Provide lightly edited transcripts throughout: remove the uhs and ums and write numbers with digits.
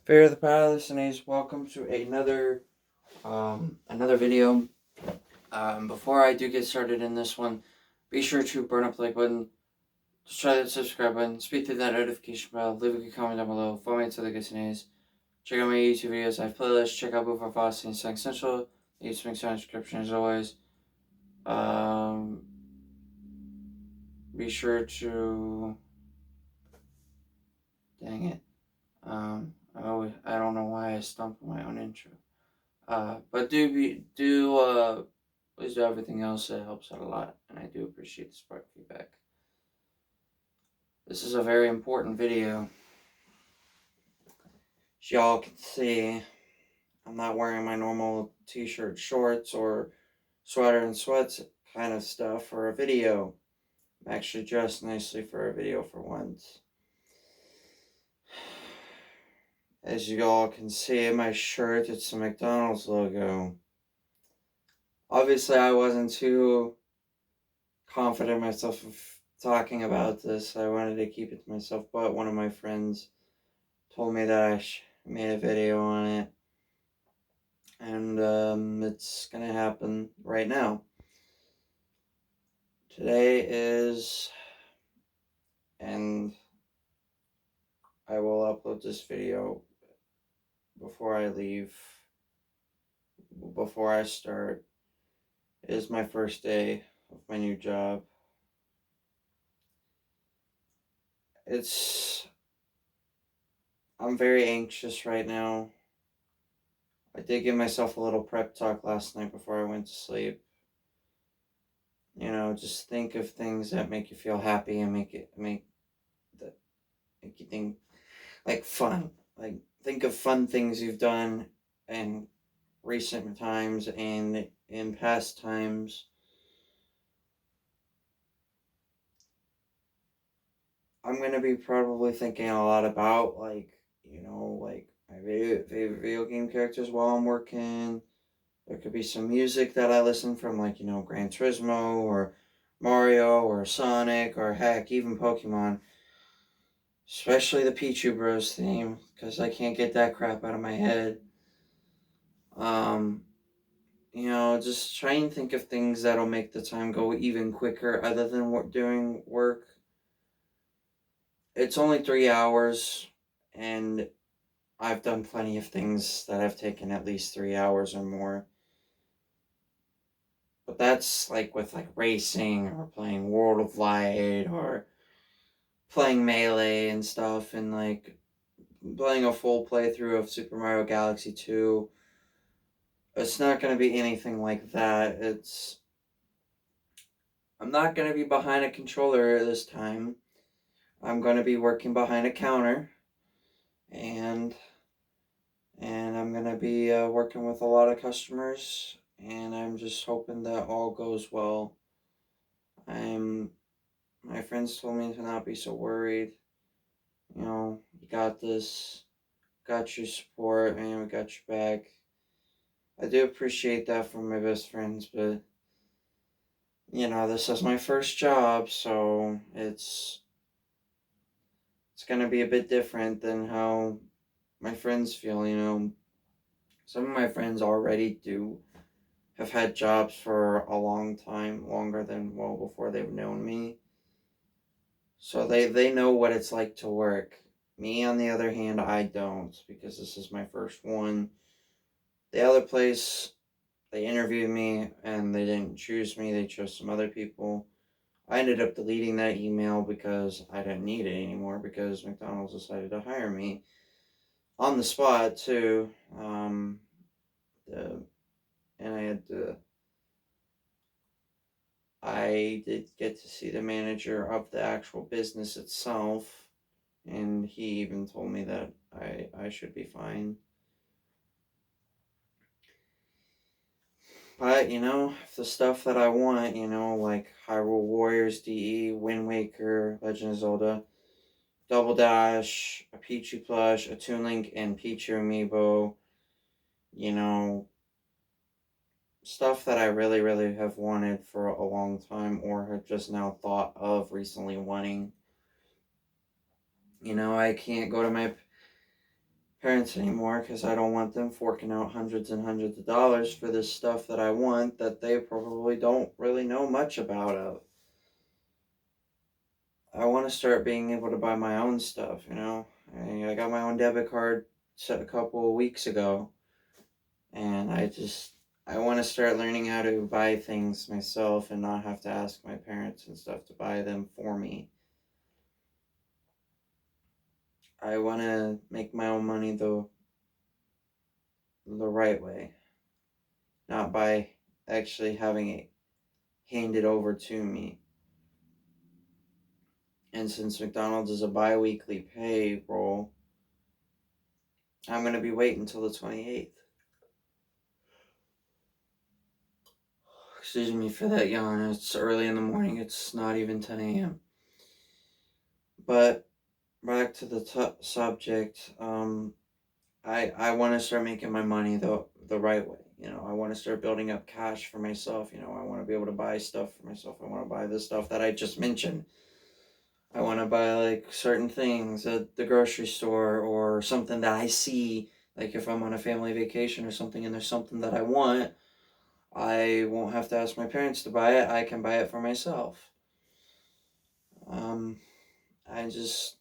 Fear of the Powerless, listeners, welcome to another video. Before I do get started in this one, be sure to burn up the like button, just try that subscribe button, speak to that notification bell, leave a good comment down below, follow me to the listeners, check out my YouTube videos, I have playlists, check out Vivacity and Sang Central, the YouTube links down in the description as always. Be sure to, dang it, I don't know why I stumped my own intro. But please do everything else. It helps out a lot, and I do appreciate the spark feedback. This is a very important video. As y'all can see, I'm not wearing my normal t-shirt, shorts, or sweater and sweats kind of stuff for a video. I'm actually dressed nicely for a video for once. As you all can see in my shirt, it's the McDonald's logo. Obviously, I wasn't too confident myself of talking about this. I wanted to keep it to myself, but one of my friends told me that I made a video on it, and it's gonna happen right now. Today is, and I will upload this video before I leave, before I start. It is my first day of my new job. I'm very anxious right now. I did give myself a little prep talk last night before I went to sleep. You know, just think of things that make you feel happy and make you think like fun. Like think of fun things you've done in recent times and in past times. I'm gonna be probably thinking a lot about like my favorite video game characters while I'm working. There could be some music that I listen from, like, Gran Turismo or Mario or Sonic or heck, even Pokemon. Especially the Pichu Bros theme, because I can't get that crap out of my head. Just try and think of things that'll make the time go even quicker other than doing work. It's only 3 hours, and I've done plenty of things that have taken at least 3 hours or more. But that's like with like racing or playing World of Light or playing Melee and stuff, and like playing a full playthrough of Super Mario Galaxy 2. It's not going to be anything like that. I'm not going to be behind a controller this time. I'm going to be working behind a counter, and I'm going to be working with a lot of customers, and I'm just hoping that all goes well. My friends told me to not be so worried. You got this, got your support, and we got your back. I do appreciate that from my best friends, but this is my first job, so it's gonna be a bit different than how my friends feel. Some of my friends already have had jobs for a long time, longer than well before they've known me. So they know what it's like to work. Me, on the other hand, I don't, because this is my first one. The other place, they interviewed me and they didn't choose me, they chose some other people. I ended up deleting that email because I didn't need it anymore, because McDonald's decided to hire me on the spot too. And I did get to see the manager of the actual business itself, and he even told me that I should be fine. But, the stuff that I want, like Hyrule Warriors DE, Wind Waker, Legend of Zelda, Double Dash, a Pichu plush, a Toon Link, and Pichu amiibo, stuff that I really, really have wanted for a long time or have just now thought of recently wanting. I can't go to my parents anymore because I don't want them forking out hundreds and hundreds of dollars for this stuff that I want that they probably don't really know much about of. I want to start being able to buy my own stuff, you know? I got my own debit card set a couple of weeks ago, and I want to start learning how to buy things myself and not have to ask my parents and stuff to buy them for me. I want to make my own money the right way, not by actually having it handed over to me. And since McDonald's is a bi-weekly payroll, I'm going to be waiting until the 28th. Excuse me for that yawn. It's early in the morning. It's not even 10 a.m. But back to the subject. I want to start making my money the right way. You know, I want to start building up cash for myself. You know, I want to be able to buy stuff for myself. I want to buy the stuff that I just mentioned. I want to buy like certain things at the grocery store or something that I see. Like if I'm on a family vacation or something and there's something that I want, I won't have to ask my parents to buy it. I can buy it for myself. Um, I just,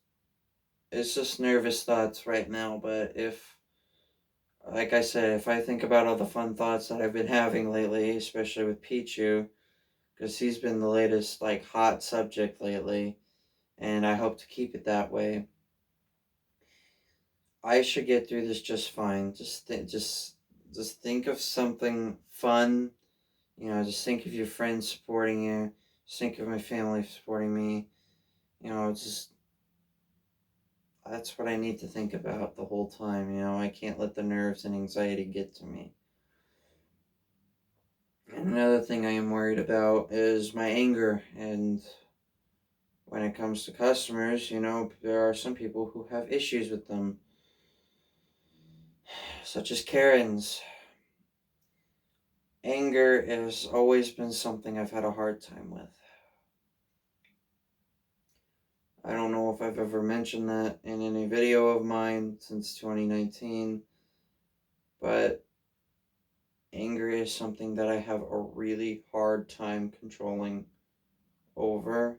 it's just nervous thoughts right now. But if, like I said, if I think about all the fun thoughts that I've been having lately, especially with Pichu, because he's been the latest like hot subject lately, and I hope to keep it that way. I should get through this just fine. Just think of something fun. You know, just think of your friends supporting you. Just think of my family supporting me. You know, just that's what I need to think about the whole time. You know, I can't let the nerves and anxiety get to me. And another thing I am worried about is my anger. And when it comes to customers, you know, there are some people who have issues with them, such as Karens. Anger has always been something I've had a hard time with. I don't know if I've ever mentioned that in any video of mine since 2019, but anger is something that I have a really hard time controlling over.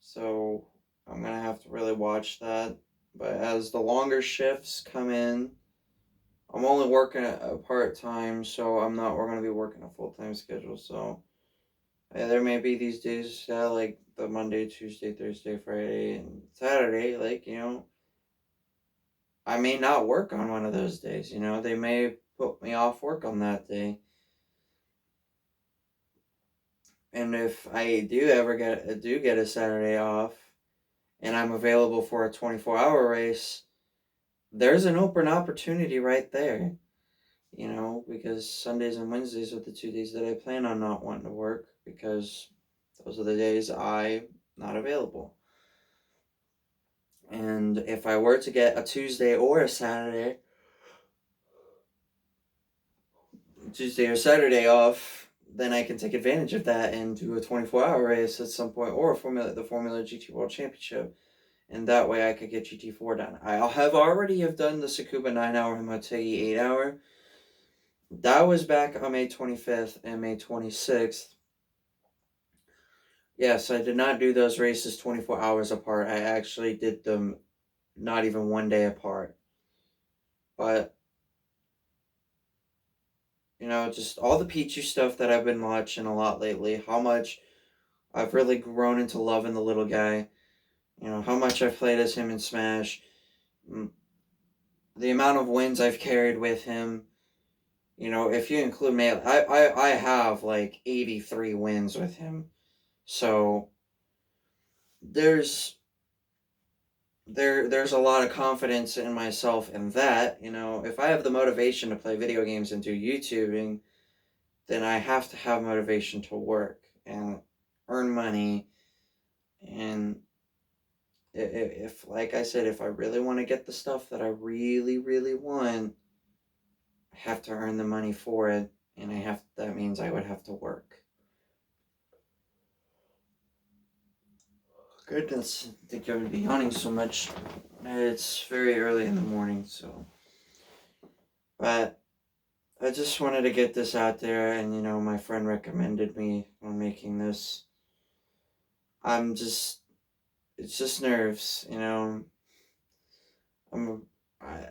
So I'm going to have to really watch that. But as the longer shifts come in, I'm only working a part time, so I'm not. We're going to be working a full time schedule. So there may be these days, like the Monday, Tuesday, Thursday, Friday, and Saturday. Like I may not work on one of those days. You know, they may put me off work on that day. And if I do get a Saturday off, and I'm available for a 24-hour race, there's an open opportunity right there. You know, because Sundays and Wednesdays are the 2 days that I plan on not wanting to work because those are the days I'm not available. And if I were to get a Tuesday or a Tuesday or Saturday off, then I can take advantage of that and do a 24-hour race at some point, or the Formula GT World Championship, and that way I could get GT4 done. I have done the Tsukuba 9-hour and Motegi 8-hour. That was back on May 25th and May 26th. Yes, I did not do those races 24 hours apart. I actually did them not even one day apart. But you know, just all the Pichu stuff that I've been watching a lot lately, how much I've really grown into loving the little guy. You know, how much I've played as him in Smash. The amount of wins I've carried with him. You know, if you include me, I have like 83 wins with him. So there's there's a lot of confidence in myself in that. You know, if I have the motivation to play video games and do YouTubing, then I have to have motivation to work and earn money. And if like I said, if I really want to get the stuff that I really, really want, I have to earn the money for it. And that means I would have to work. Goodness, I think I would be yawning so much. It's very early in the morning, so. But I just wanted to get this out there, and my friend recommended me on making this. I'm just, it's just nerves. I'm, I,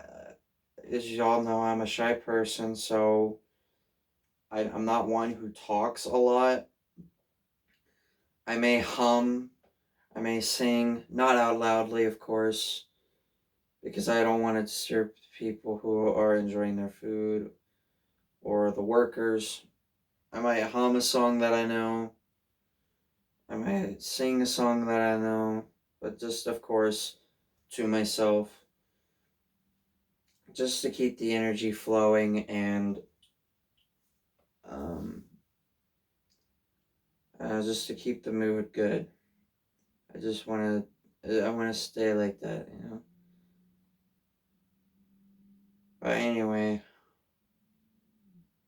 as you all know, I'm a shy person, so I'm not one who talks a lot. I may hum, I may sing, not out loudly, of course, because I don't want to disturb people who are enjoying their food or the workers. I might hum a song that I know. I might sing a song that I know, but just, of course, to myself, just to keep the energy flowing and um, just to keep the mood good. I want to stay like that. But anyway,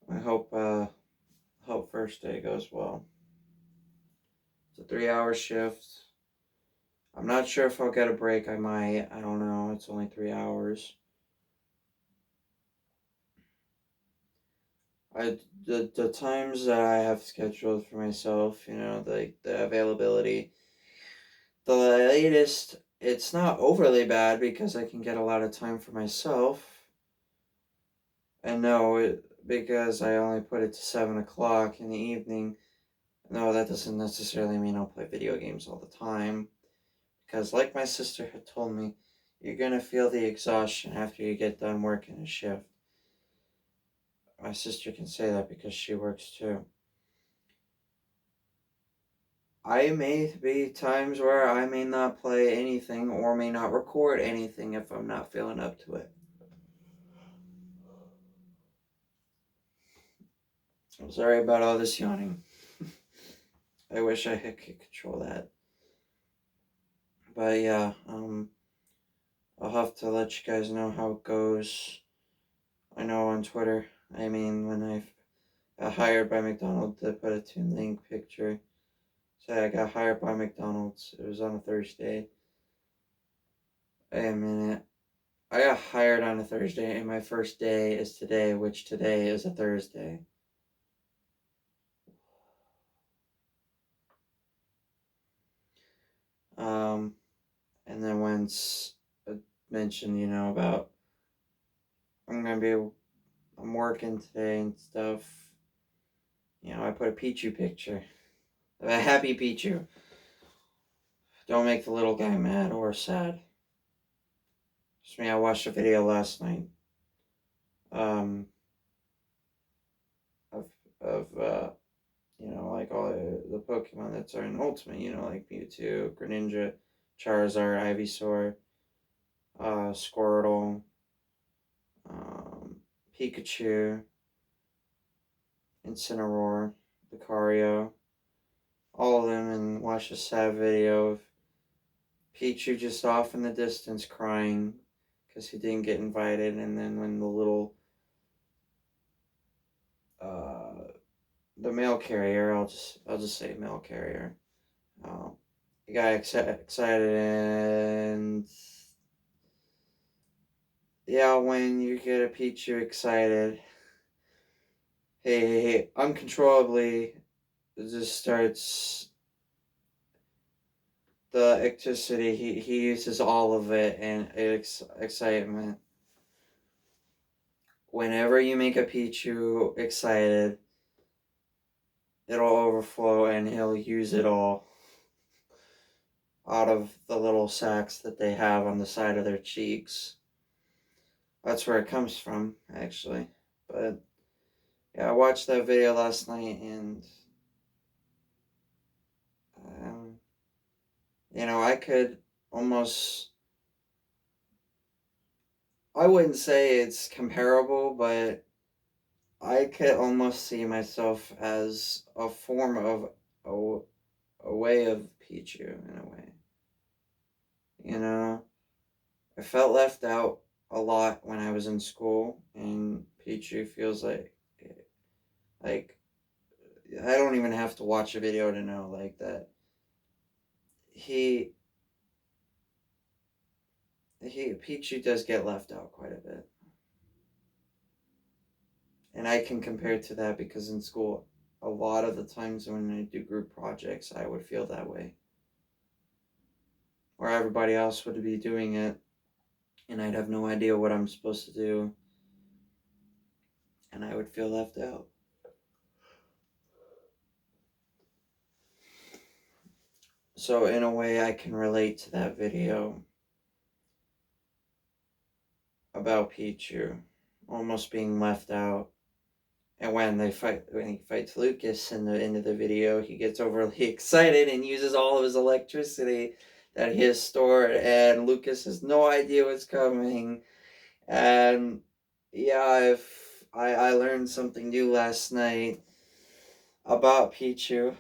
I hope first day goes well. It's a 3 hour shift. I'm not sure if I'll get a break. I might. I don't know. It's only 3 hours. The times that I have scheduled for myself, the availability. The latest, it's not overly bad because I can get a lot of time for myself. And no, because I only put it to 7 o'clock in the evening. No, that doesn't necessarily mean I'll play video games all the time. Because, like my sister had told me, you're gonna feel the exhaustion after you get done working a shift. My sister can say that because she works too. I may be times where I may not play anything or may not record anything if I'm not feeling up to it. I'm sorry about all this yawning. I wish I could control that. But yeah, I'll have to let you guys know how it goes. I know on Twitter, when I got hired by McDonald's, to put a Toon Link picture. Say I got hired by McDonald's. It was on a Thursday. Wait a minute. I got hired on a Thursday, and my first day is today, which today is a Thursday. Um, and then once I mentioned, about I'm working today and stuff. I put a Pichu picture, a happy Pichu. Don't make the little guy mad or sad. Just me. I watched a video last night. Um, of like all the Pokemon that's are in Ultimate. Like Mewtwo, Greninja, Charizard, Ivysaur, Squirtle, Pikachu, Incineroar, Lucario, all of them, and watch a sad video of Pichu just off in the distance crying because he didn't get invited, and then when uh, the mail carrier, I'll just say mail carrier, he got excited, and yeah, when you get a Pichu excited, he uncontrollably just starts the electricity. He uses all of it and excitement. Whenever you make a Pichu excited, it'll overflow and he'll use it all out of the little sacs that they have on the side of their cheeks. That's where it comes from, actually. But yeah, I watched that video last night, and um, I could almost. I wouldn't say it's comparable, but I could almost see myself as a form of a way of Pichu in a way. I felt left out a lot when I was in school, and Pichu feels like I don't even have to watch a video to know like that. He Pichu does get left out quite a bit. And I can compare to that because in school, a lot of the times when I do group projects, I would feel that way. Or everybody else would be doing it, and I'd have no idea what I'm supposed to do, and I would feel left out. So, in a way, I can relate to that video about Pichu almost being left out. And when he fights Lucas in the end of the video, he gets overly excited and uses all of his electricity that he has stored, and Lucas has no idea what's coming. And yeah, if I learned something new last night about Pichu,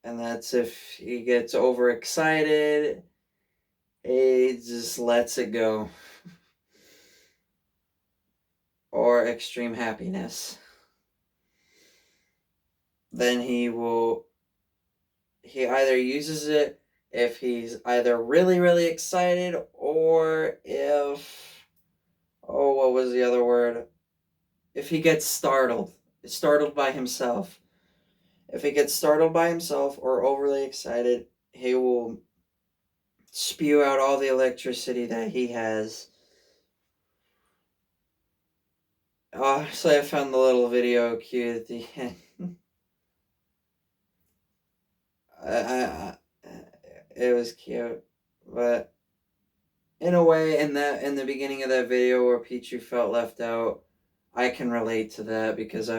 and that's if he gets overexcited, he just lets it go. Or extreme happiness. Then he either uses it if he's either really, really excited, or if, oh, what was the other word? If he gets startled by himself. If he gets startled by himself or overly excited, he will spew out all the electricity that he has. Oh, so I found the little video cute at the end. It was cute, but in a way, in the beginning of that video where Pichu felt left out, I can relate to that because I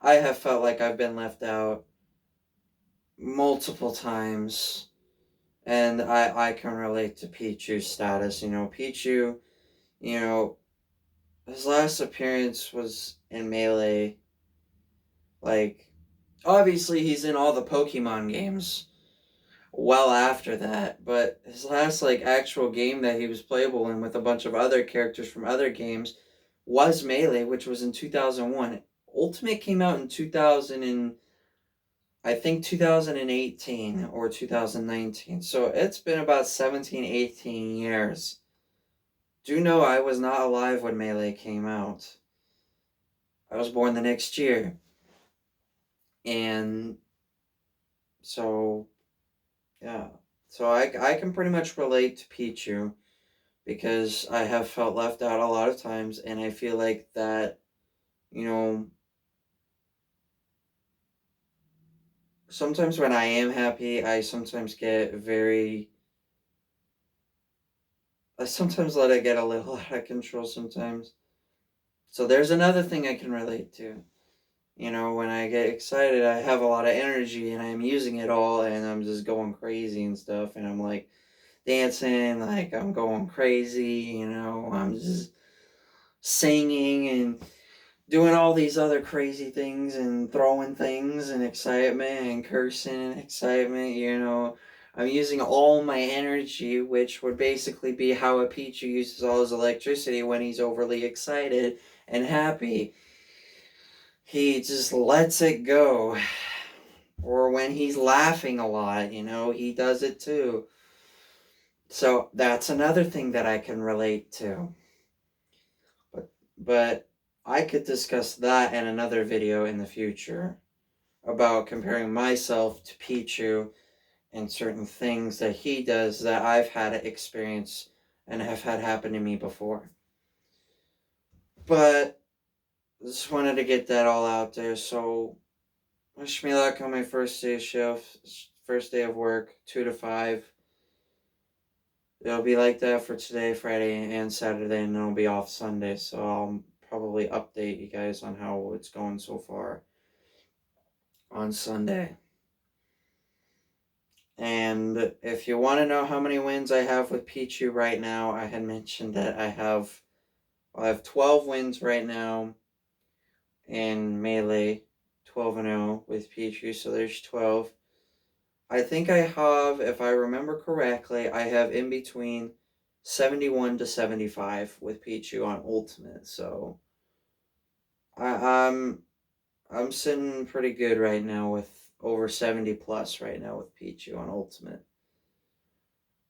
have felt like I've been left out multiple times, and I can relate to Pichu's status. Pichu, you know, his last appearance was in Melee. Like, obviously, he's in all the Pokemon games well after that, but his last actual game that he was playable in with a bunch of other characters from other games was Melee, which was in 2001. Ultimate came out in 2000 and I think 2018 or 2019. So it's been about 17, 18 years. Do know I was not alive when Melee came out. I was born the next year. And so yeah. So I can pretty much relate to Pichu because I have felt left out a lot of times, and I feel like that, you know, sometimes when I am happy, I sometimes get I sometimes let it get a little out of control sometimes. So there's another thing I can relate to. When I get excited, I have a lot of energy and I'm using it all and I'm just going crazy and stuff, and I'm like dancing, like I'm going crazy, I'm just singing and doing all these other crazy things and throwing things and excitement and cursing and excitement, I'm using all my energy, which would basically be how a Pichu uses all his electricity when he's overly excited and happy. He just lets it go. Or when he's laughing a lot, he does it too. So that's another thing that I can relate to. But I could discuss that in another video in the future about comparing myself to Pichu and certain things that he does that I've had experience and have had happen to me before. But just wanted to get that all out there. So wish me luck on my first day of shift, first day of work, 2 to 5. It'll be like that for today, Friday, and Saturday, and then I'll be off Sunday. So I'll probably update you guys on how it's going so far on Sunday. And if you want to know how many wins I have with Pichu right now, I had mentioned that I have 12 wins right now in Melee, 12-0 with Pichu, so there's 12. I think I have, if I remember correctly, I have in between 71 to 75 with Pichu on Ultimate, so I'm sitting pretty good right now with over 70 plus right now with Pichu on Ultimate.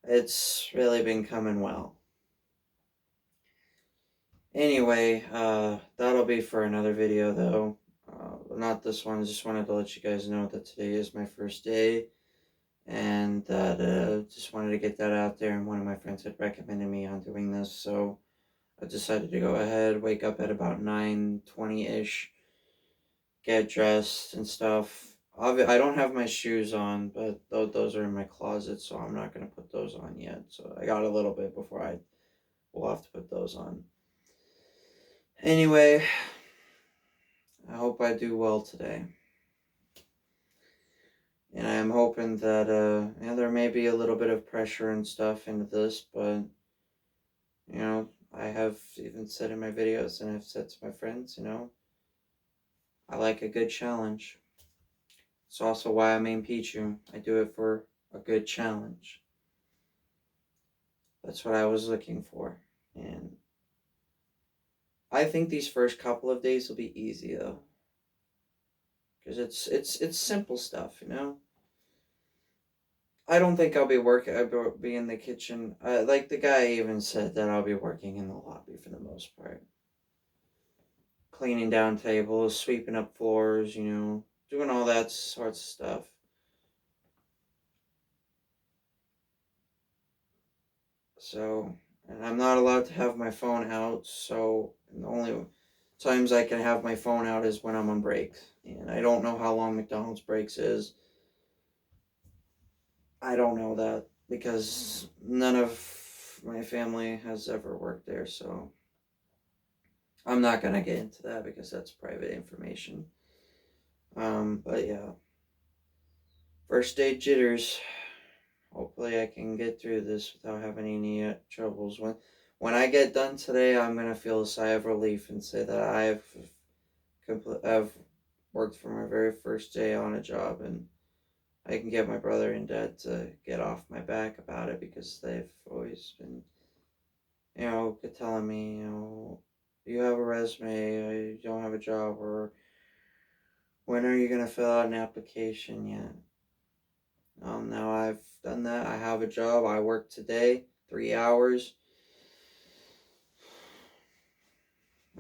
It's really been coming well. Anyway, that'll be for another video though. Not this one. I just wanted to let you guys know that today is my first day, and that just wanted to get that out there. And one of my friends had recommended me on doing this, so I decided to go ahead, wake up at about 9:20ish, get dressed and stuff. I don't have my shoes on, but those are in my closet, so I'm not gonna put those on yet. So I got a little bit before I will have to put those on. Anyway, I hope I do well today. And I'm hoping that there may be a little bit of pressure and stuff into this, but I have even said in my videos, and I've said to my friends, I like a good challenge. It's also why I main Pichu. I do it for a good challenge. That's what I was looking for. And I think these first couple of days will be easy though. Because it's simple stuff, I don't think I'll be in the kitchen. Like the guy even said that I'll be working in the lobby for the most part. Cleaning down tables, sweeping up floors, doing all that sorts of stuff. So, and I'm not allowed to have my phone out, so the only times I can have my phone out is when I'm on break. And I don't know how long McDonald's breaks is. I don't know that because none of my family has ever worked there, so I'm not gonna get into that because that's private information. But yeah, first day jitters. Hopefully, I can get through this without having any troubles. When I get done today, I'm gonna feel a sigh of relief and say that I've worked for my very first day on a job, and I can get my brother and dad to get off my back about it because they've always been, telling me, you have a resume, you don't have a job, or when are you gonna fill out an application yet? Now I've done that. I have a job. I work today, 3 hours.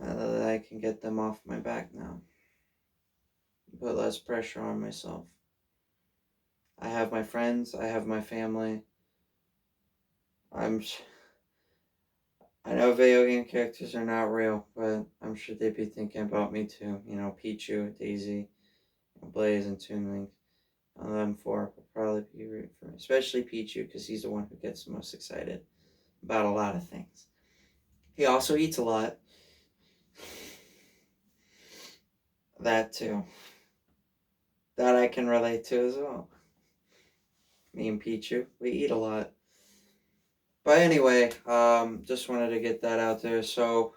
I can get them off my back now. Put less pressure on myself. I have my friends. I have my family. I know video game characters are not real, but I'm sure they'd be thinking about me too. Pichu, Daisy, Blaze, and Toon Link. Them four will probably be rooting for me, especially Pichu, because he's the one who gets the most excited about a lot of things. He also eats a lot. That too. That I can relate to as well. Me and Pichu, we eat a lot. But anyway, just wanted to get that out there. So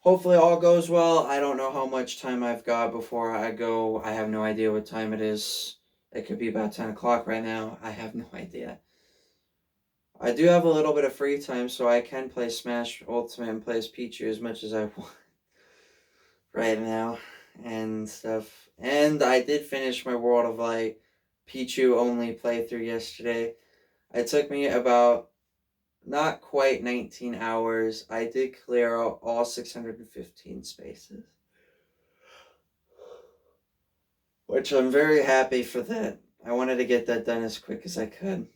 hopefully all goes well. I don't know how much time I've got before I go. I have no idea what time it is. It could be about 10 o'clock right now. I have no idea. I do have a little bit of free time, so I can play Smash Ultimate and play as Pichu as much as I want right now and stuff. And I did finish my World of Light Pichu only playthrough yesterday. It took me about not quite 19 hours. I did clear out all 615 spaces, which I'm very happy for that. I wanted to get that done as quick as I could.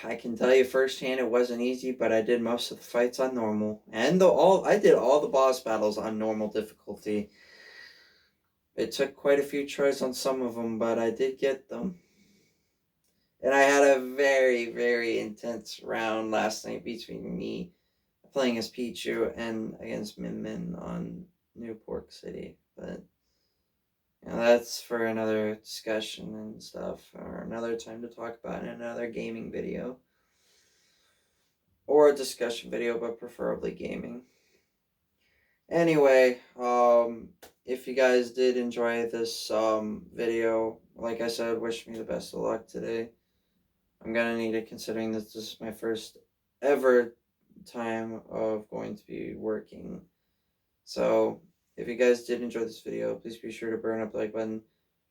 I can tell you firsthand it wasn't easy, but I did most of the fights on normal. And I did all the boss battles on normal difficulty. It took quite a few tries on some of them, but I did get them. And I had a very, very intense round last night between me playing as Pichu and against Min Min on New Pork City. But that's for another discussion and stuff, or another time to talk about in another gaming video. Or a discussion video, but preferably gaming. Anyway, if you guys did enjoy this video, like I said, wish me the best of luck today. I'm gonna need it considering that this is my first ever time of going to be working. So If you guys did enjoy this video, please be sure to burn up the like button,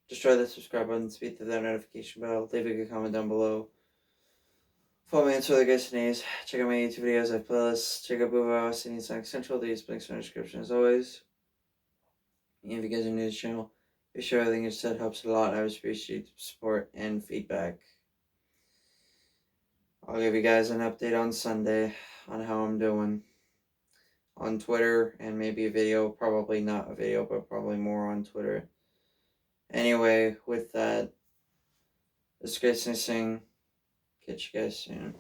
destroy the subscribe button, speed to that notification bell, leave a good comment down below. Follow me on Twitter, guys, names. Check out my YouTube videos, I have playlists. Check out Vivacity and Sonic Central. These links are in the description as always. And if you guys are new to the channel, be sure everything you said helps a lot. I always appreciate support and feedback. I'll give you guys an update on Sunday on how I'm doing on Twitter, and maybe a video. Probably not a video, but probably more on Twitter. Anyway, with that, this is Grace Sing. Catch you guys soon.